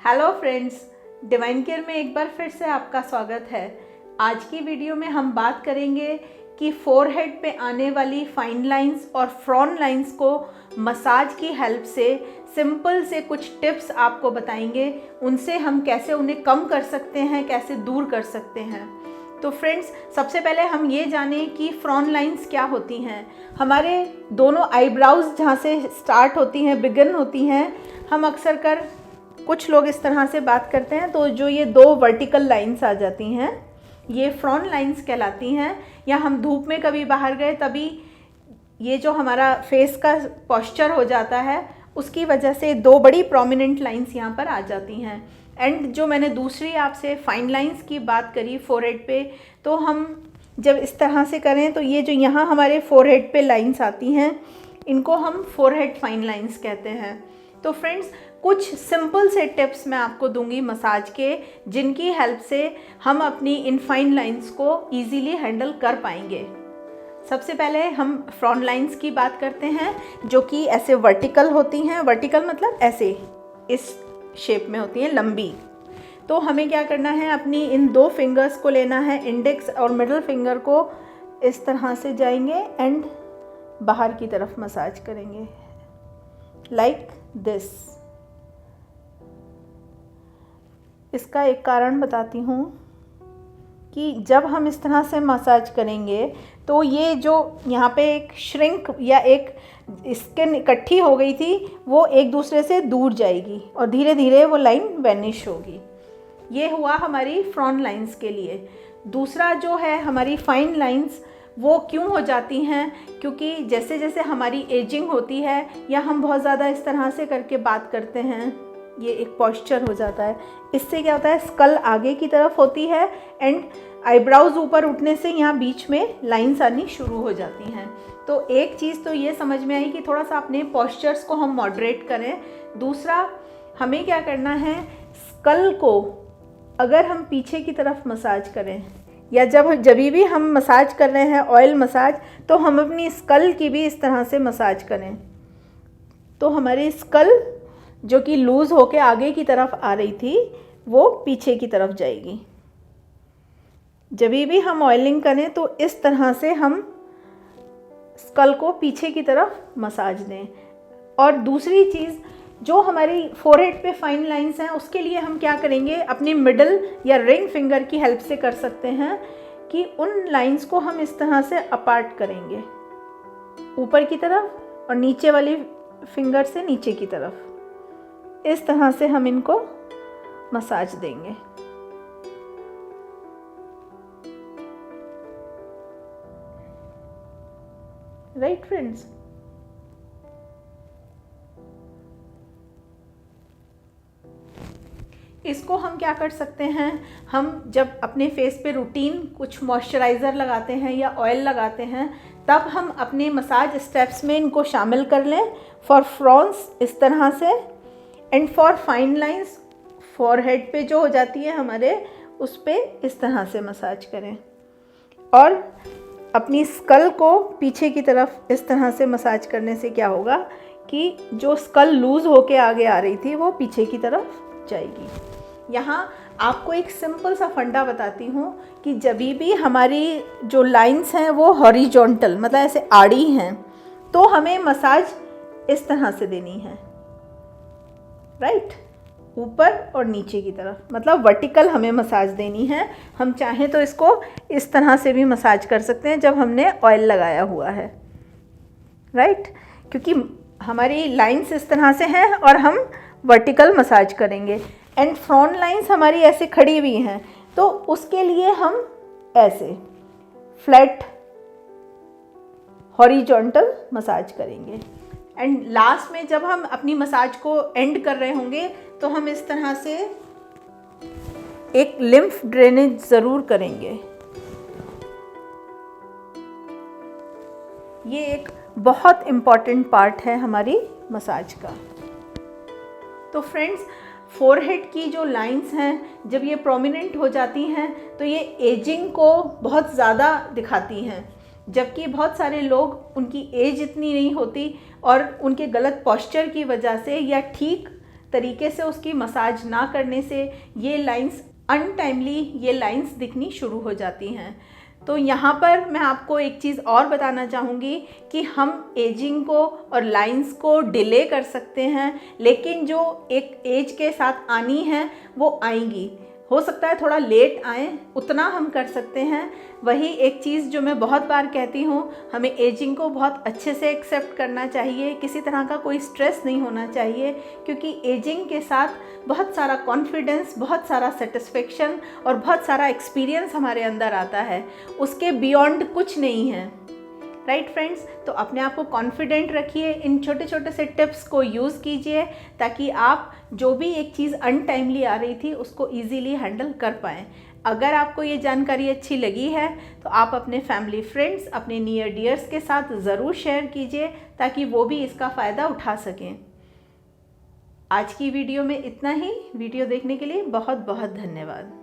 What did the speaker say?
Hello friends, divine care में एक बार फिर से आपका स्वागत है। आज की वीडियो में हम बात करेंगे कि फोरहेड पे आने वाली फाइन लाइंस और फ्रॉन लाइंस को मसाज की हेल्प से सिंपल से कुछ टिप्स आपको बताएंगे। उनसे हम कैसे उन्हें कम कर सकते हैं, कैसे दूर कर सकते हैं। तो फ्रेंड्स, सबसे पहले हम ये जानें कि फ्रॉन लाइंस क्या होती हैं। हमारे दोनों आईब्राउज़ जहाँ से स्टार्ट होती हैं, बिगिन होती हैं, हम अक्सर कर कुछ लोग इस तरह से बात करते हैं तो जो ये दो वर्टिकल लाइंस आ जाती हैं ये फ्रॉन लाइंस कहलाती हैं। या हम धूप में कभी बाहर गए तभी ये जो हमारा फेस का पोस्चर हो जाता है उसकी वजह से दो बड़ी प्रोमिनेंट लाइंस यहाँ पर आ जाती हैं। एंड जो मैंने दूसरी आपसे फाइन लाइंस की बात करी फोरहेड पे, तो हम जब इस तरह से करें तो ये जो यहाँ हमारे फोरहेड पे लाइंस आती हैं इनको हम फोरहेड फाइन लाइंस कहते हैं। तो फ्रेंड्स, कुछ सिंपल से टिप्स मैं आपको दूंगी मसाज के, जिनकी हेल्प से हम अपनी इन फाइन लाइंस को इजीली हैंडल कर पाएंगे। सबसे पहले हम फ्रॉन लाइंस की बात करते हैं जो कि ऐसे वर्टिकल होती हैं। वर्टिकल मतलब ऐसे इस शेप में होती हैं, लंबी। तो हमें क्या करना है, अपनी इन दो फिंगर्स को लेना है, इंडेक्स और मिडिल फिंगर को इस तरह से जाएंगे एंड बाहर की तरफ मसाज करेंगे लाइक दिस। इसका एक कारण बताती हूँ कि जब हम इस तरह से मसाज करेंगे तो ये जो यहाँ पे एक श्रिंक या एक स्किन इकट्ठी हो गई थी वो एक दूसरे से दूर जाएगी और धीरे धीरे वो लाइन वैनिश होगी। ये हुआ हमारी फ्रॉन लाइंस के लिए। दूसरा जो है हमारी फाइन लाइंस, वो क्यों हो जाती हैं, क्योंकि जैसे जैसे हमारी एजिंग होती है या हम बहुत ज़्यादा इस तरह से करके बात करते हैं, ये एक पोस्चर हो जाता है। इससे क्या होता है, स्कल आगे की तरफ होती है एंड आईब्राउज ऊपर उठने से यहाँ बीच में लाइंस आनी शुरू हो जाती हैं। तो एक चीज़ तो ये समझ में आई कि थोड़ा सा अपने पोस्चर्स को हम मॉडरेट करें। दूसरा, हमें क्या करना है, स्कल को अगर हम पीछे की तरफ मसाज करें या जब भी हम मसाज कर रहे हैं ऑयल मसाज, तो हम अपनी स्कल की भी इस तरह से मसाज करें तो हमारी स्कल जो कि लूज़ होके आगे की तरफ आ रही थी वो पीछे की तरफ जाएगी। जब भी हम ऑयलिंग करें तो इस तरह से हम स्कल को पीछे की तरफ मसाज दें। और दूसरी चीज़, जो हमारी फोरहेड पे फाइन लाइंस हैं उसके लिए हम क्या करेंगे, अपनी मिडल या रिंग फिंगर की हेल्प से कर सकते हैं कि उन लाइंस को हम इस तरह से अपार्ट करेंगे, ऊपर की तरफ और नीचे वाली फिंगर से नीचे की तरफ। इस तरह से हम इनको मसाज देंगे। राइट फ्रेंड्स, इसको हम क्या कर सकते हैं, हम जब अपने फेस पे रूटीन कुछ मॉइस्चराइज़र लगाते हैं या ऑयल लगाते हैं तब हम अपने मसाज स्टेप्स में इनको शामिल कर लें। फॉर फ्रॉन्स इस तरह से and for fine lines forehead पे जो हो जाती है हमारे, उस पे इस तरह से मसाज करें। और अपनी स्कल को पीछे की तरफ इस तरह से मसाज करने से क्या होगा कि जो स्कल लूज़ होके आगे आ रही थी वो पीछे की तरफ जाएगी। यहाँ आपको एक सिंपल सा फंडा बताती हूँ कि जब भी हमारी जो लाइंस हैं वो हॉरिजॉन्टल मतलब ऐसे आड़ी हैं तो हमें मसाज इस तरह से देनी है, राइट, ऊपर और नीचे की तरफ, मतलब वर्टिकल हमें मसाज देनी है। हम चाहें तो इसको इस तरह से भी मसाज कर सकते हैं जब हमने ऑयल लगाया हुआ है, राइट, क्योंकि हमारी लाइंस इस तरह से हैं और हम वर्टिकल मसाज करेंगे। एंड फ्रॉन लाइंस हमारी ऐसे खड़ी हुई हैं तो उसके लिए हम ऐसे फ्लैट हॉरिजॉन्टल मसाज करेंगे। एंड लास्ट में जब हम अपनी मसाज को एंड कर रहे होंगे तो हम इस तरह से एक लिम्फ ड्रेनेज ज़रूर करेंगे। ये एक बहुत इम्पॉर्टेंट पार्ट है हमारी मसाज का। तो फ्रेंड्स, फोरहेड की जो लाइंस हैं जब ये प्रोमिनेंट हो जाती हैं तो ये एजिंग को बहुत ज़्यादा दिखाती हैं, जबकि बहुत सारे लोग, उनकी एज इतनी नहीं होती और उनके गलत पोस्चर की वजह से या ठीक तरीके से उसकी मसाज ना करने से ये लाइंस अनटाइमली ये लाइंस दिखनी शुरू हो जाती हैं। तो यहाँ पर मैं आपको एक चीज़ और बताना चाहूँगी कि हम एजिंग को और लाइंस को डिले कर सकते हैं, लेकिन जो एक एज के साथ आनी है वो आएंगी। हो सकता है थोड़ा लेट आए, उतना हम कर सकते हैं। वही एक चीज़ जो मैं बहुत बार कहती हूँ, हमें एजिंग को बहुत अच्छे से एक्सेप्ट करना चाहिए, किसी तरह का कोई स्ट्रेस नहीं होना चाहिए, क्योंकि एजिंग के साथ बहुत सारा कॉन्फिडेंस, बहुत सारा सेटिस्फेक्शन और बहुत सारा एक्सपीरियंस हमारे अंदर आता है। उसके बियॉन्ड कुछ नहीं है। राइट फ्रेंड्स, तो अपने आप को कॉन्फिडेंट रखिए, इन छोटे छोटे से टिप्स को यूज़ कीजिए ताकि आप जो भी एक चीज़ अनटाइमली आ रही थी उसको इजीली हैंडल कर पाएँ। अगर आपको ये जानकारी अच्छी लगी है तो आप अपने फैमिली फ्रेंड्स, अपने नियर डियर्स के साथ ज़रूर शेयर कीजिए ताकि वो भी इसका फ़ायदा उठा सकें। आज की वीडियो में इतना ही। वीडियो देखने के लिए बहुत बहुत धन्यवाद।